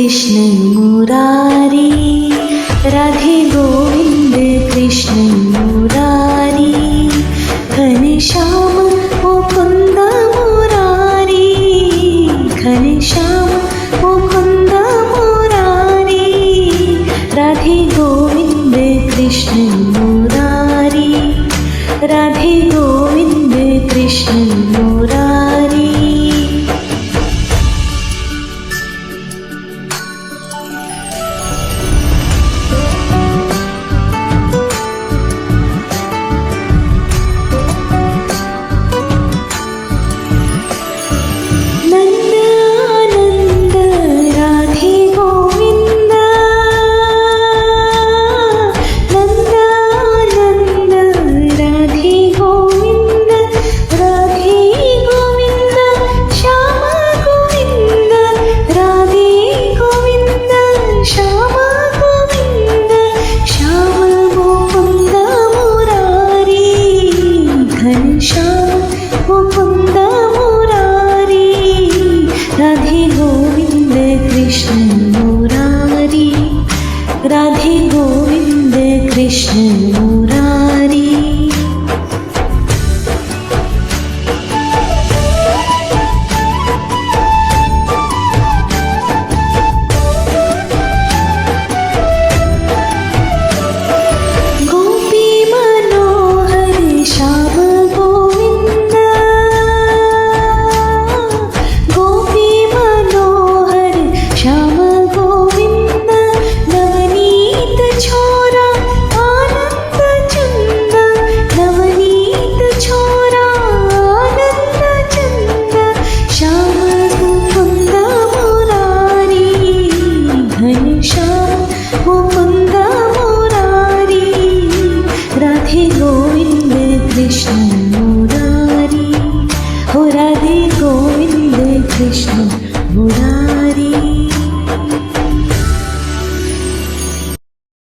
कृष्ण मुरारी, राधे गोविंद कृष्ण मुरारी, घनश्याम मुकुंद मुरारी, घनश्याम मुकुंद मुरारी, राधे गोविंद कृष्ण मुरारी, राधे गोविंद कृष्ण मुरारी। मुकुंद मुरारी, राधे गोविंद कृष्ण मुरारी, राधे गोविंद कृष्ण मुरारी। मुकुंद मुरारी, राधे गोविंद कृष्ण मुरारी, हो राधे गोविंद कृष्ण मुरारी।